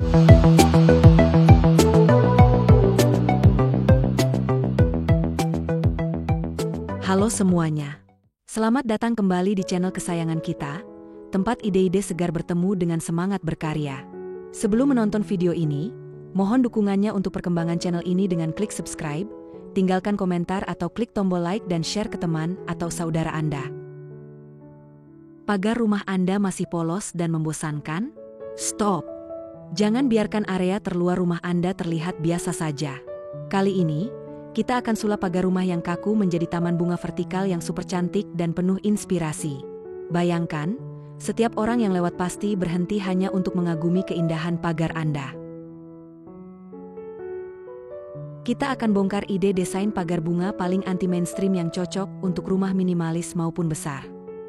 Halo semuanya. Selamat datang kembali di channel kesayangan kita, tempat ide-ide segar bertemu dengan semangat berkarya. Sebelum menonton video ini, mohon dukungannya untuk perkembangan channel ini dengan klik subscribe, tinggalkan komentar atau klik tombol like dan share ke teman atau saudara Anda. Pagar rumah Anda masih polos dan membosankan? Stop! Jangan biarkan area terluar rumah Anda terlihat biasa saja. Kali ini, kita akan sulap pagar rumah yang kaku menjadi taman bunga vertikal yang super cantik dan penuh inspirasi. Bayangkan, setiap orang yang lewat pasti berhenti hanya untuk mengagumi keindahan pagar Anda. Kita akan bongkar ide desain pagar bunga paling anti-mainstream yang cocok untuk rumah minimalis maupun besar.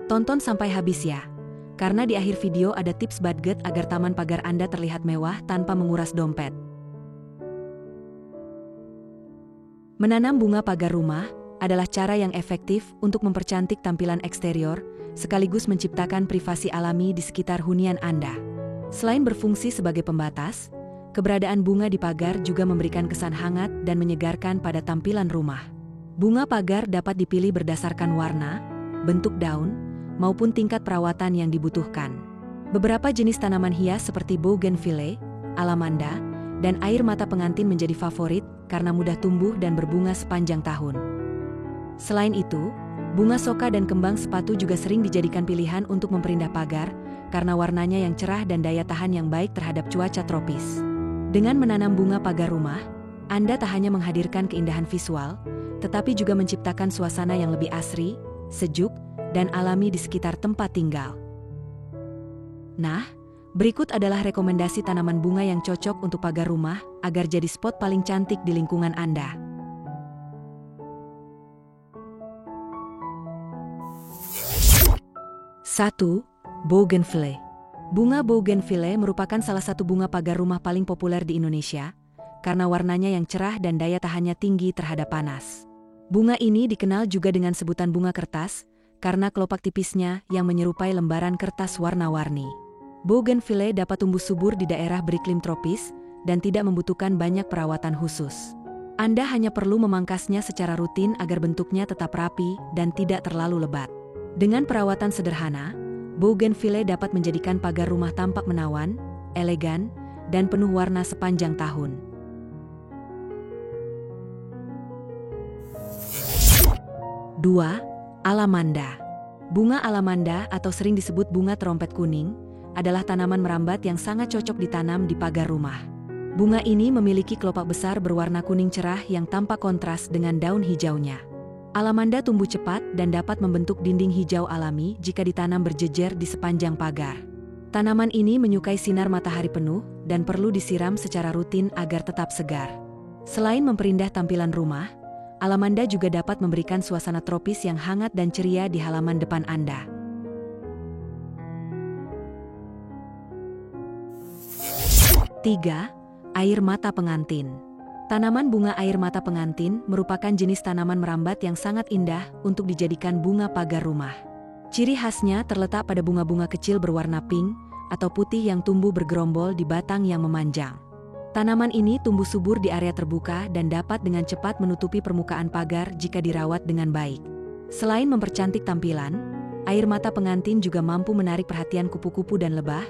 Tonton sampai habis ya, karena di akhir video ada tips budget agar taman pagar Anda terlihat mewah tanpa menguras dompet. Menanam bunga pagar rumah adalah cara yang efektif untuk mempercantik tampilan eksterior, sekaligus menciptakan privasi alami di sekitar hunian Anda. Selain berfungsi sebagai pembatas, keberadaan bunga di pagar juga memberikan kesan hangat dan menyegarkan pada tampilan rumah. Bunga pagar dapat dipilih berdasarkan warna, bentuk daun, maupun tingkat perawatan yang dibutuhkan. Beberapa jenis tanaman hias seperti bougainvillea, alamanda, dan air mata pengantin menjadi favorit karena mudah tumbuh dan berbunga sepanjang tahun. Selain itu, bunga soka dan kembang sepatu juga sering dijadikan pilihan untuk memperindah pagar karena warnanya yang cerah dan daya tahan yang baik terhadap cuaca tropis. Dengan menanam bunga pagar rumah, Anda tak hanya menghadirkan keindahan visual, tetapi juga menciptakan suasana yang lebih asri, sejuk, dan alami di sekitar tempat tinggal. Nah, berikut adalah rekomendasi tanaman bunga yang cocok untuk pagar rumah agar jadi spot paling cantik di lingkungan Anda. 1. Bougainvillea. Bunga bougainvillea merupakan salah satu bunga pagar rumah paling populer di Indonesia karena warnanya yang cerah dan daya tahannya tinggi terhadap panas. Bunga ini dikenal juga dengan sebutan bunga kertas karena kelopak tipisnya yang menyerupai lembaran kertas warna-warni. Bougainvillea dapat tumbuh subur di daerah beriklim tropis dan tidak membutuhkan banyak perawatan khusus. Anda hanya perlu memangkasnya secara rutin agar bentuknya tetap rapi dan tidak terlalu lebat. Dengan perawatan sederhana, bougainvillea dapat menjadikan pagar rumah tampak menawan, elegan, dan penuh warna sepanjang tahun. 2. Alamanda. Bunga alamanda atau sering disebut bunga trompet kuning adalah tanaman merambat yang sangat cocok ditanam di pagar rumah. Bunga ini memiliki kelopak besar berwarna kuning cerah yang tampak kontras dengan daun hijaunya. Alamanda tumbuh cepat dan dapat membentuk dinding hijau alami jika ditanam berjejer di sepanjang pagar. Tanaman ini menyukai sinar matahari penuh dan perlu disiram secara rutin agar tetap segar. Selain memperindah tampilan rumah, alamanda juga dapat memberikan suasana tropis yang hangat dan ceria di halaman depan Anda. 3. Air mata pengantin. Tanaman bunga air mata pengantin merupakan jenis tanaman merambat yang sangat indah untuk dijadikan bunga pagar rumah. Ciri khasnya terletak pada bunga-bunga kecil berwarna pink atau putih yang tumbuh bergerombol di batang yang memanjang. Tanaman ini tumbuh subur di area terbuka dan dapat dengan cepat menutupi permukaan pagar jika dirawat dengan baik. Selain mempercantik tampilan, air mata pengantin juga mampu menarik perhatian kupu-kupu dan lebah,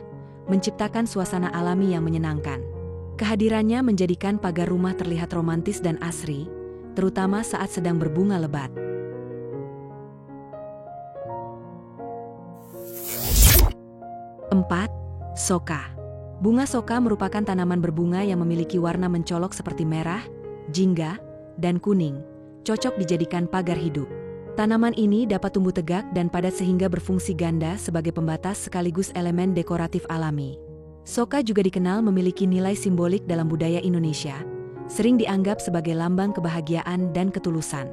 menciptakan suasana alami yang menyenangkan. Kehadirannya menjadikan pagar rumah terlihat romantis dan asri, terutama saat sedang berbunga lebat. 4. Soka. Bunga soka merupakan tanaman berbunga yang memiliki warna mencolok seperti merah, jingga, dan kuning, cocok dijadikan pagar hidup. Tanaman ini dapat tumbuh tegak dan padat sehingga berfungsi ganda sebagai pembatas sekaligus elemen dekoratif alami. Soka juga dikenal memiliki nilai simbolik dalam budaya Indonesia, sering dianggap sebagai lambang kebahagiaan dan ketulusan.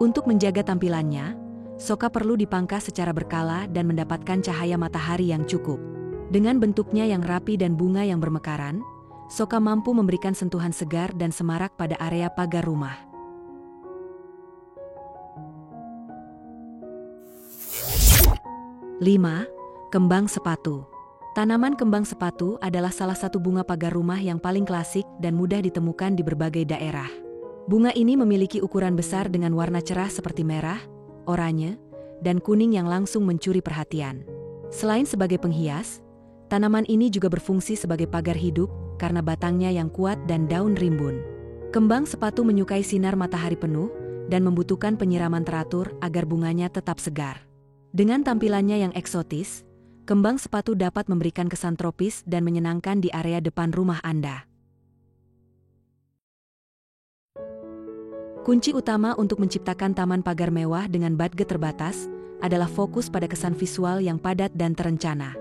Untuk menjaga tampilannya, soka perlu dipangkas secara berkala dan mendapatkan cahaya matahari yang cukup. Dengan bentuknya yang rapi dan bunga yang bermekaran, soka mampu memberikan sentuhan segar dan semarak pada area pagar rumah. 5. Kembang sepatu. Tanaman kembang sepatu adalah salah satu bunga pagar rumah yang paling klasik dan mudah ditemukan di berbagai daerah. Bunga ini memiliki ukuran besar dengan warna cerah seperti merah, oranye, dan kuning yang langsung mencuri perhatian. Selain sebagai penghias, tanaman ini juga berfungsi sebagai pagar hidup karena batangnya yang kuat dan daun rimbun. Kembang sepatu menyukai sinar matahari penuh dan membutuhkan penyiraman teratur agar bunganya tetap segar. Dengan tampilannya yang eksotis, kembang sepatu dapat memberikan kesan tropis dan menyenangkan di area depan rumah Anda. Kunci utama untuk menciptakan taman pagar mewah dengan budget terbatas adalah fokus pada kesan visual yang padat dan terencana.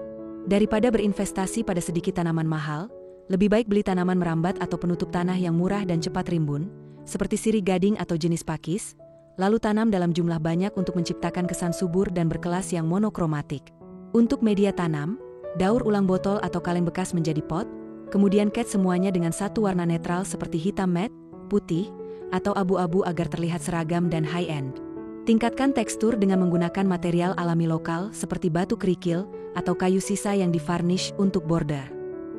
Daripada berinvestasi pada sedikit tanaman mahal, lebih baik beli tanaman merambat atau penutup tanah yang murah dan cepat rimbun, seperti sirih gading atau jenis pakis, lalu tanam dalam jumlah banyak untuk menciptakan kesan subur dan berkelas yang monokromatik. Untuk media tanam, daur ulang botol atau kaleng bekas menjadi pot, kemudian cat semuanya dengan satu warna netral seperti hitam matte, putih, atau abu-abu agar terlihat seragam dan high-end. Tingkatkan tekstur dengan menggunakan material alami lokal seperti batu kerikil atau kayu sisa yang divarnish untuk border.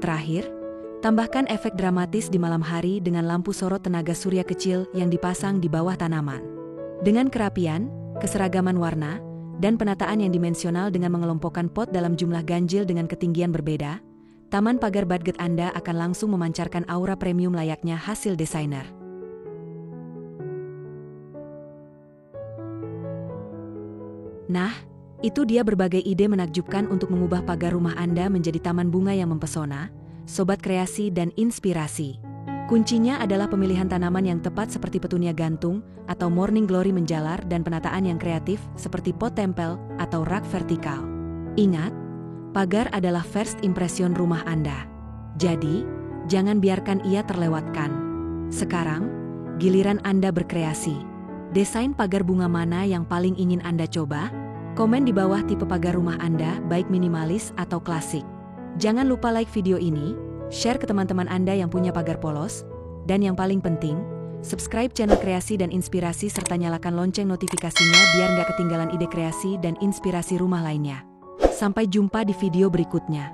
Terakhir, tambahkan efek dramatis di malam hari dengan lampu sorot tenaga surya kecil yang dipasang di bawah tanaman. Dengan kerapian, keseragaman warna, dan penataan yang dimensional dengan mengelompokkan pot dalam jumlah ganjil dengan ketinggian berbeda, taman pagar budget Anda akan langsung memancarkan aura premium layaknya hasil desainer. Nah, itu dia berbagai ide menakjubkan untuk mengubah pagar rumah Anda menjadi taman bunga yang mempesona, sobat kreasi dan inspirasi. Kuncinya adalah pemilihan tanaman yang tepat seperti petunia gantung atau morning glory menjalar dan penataan yang kreatif seperti pot tempel atau rak vertikal. Ingat, pagar adalah first impression rumah Anda. Jadi, jangan biarkan ia terlewatkan. Sekarang, giliran Anda berkreasi. Desain pagar bunga mana yang paling ingin Anda coba? Komen di bawah tipe pagar rumah Anda, baik minimalis atau klasik. Jangan lupa like video ini, share ke teman-teman Anda yang punya pagar polos, dan yang paling penting, subscribe channel Kreasi dan Inspirasi serta nyalakan lonceng notifikasinya biar nggak ketinggalan ide kreasi dan inspirasi rumah lainnya. Sampai jumpa di video berikutnya.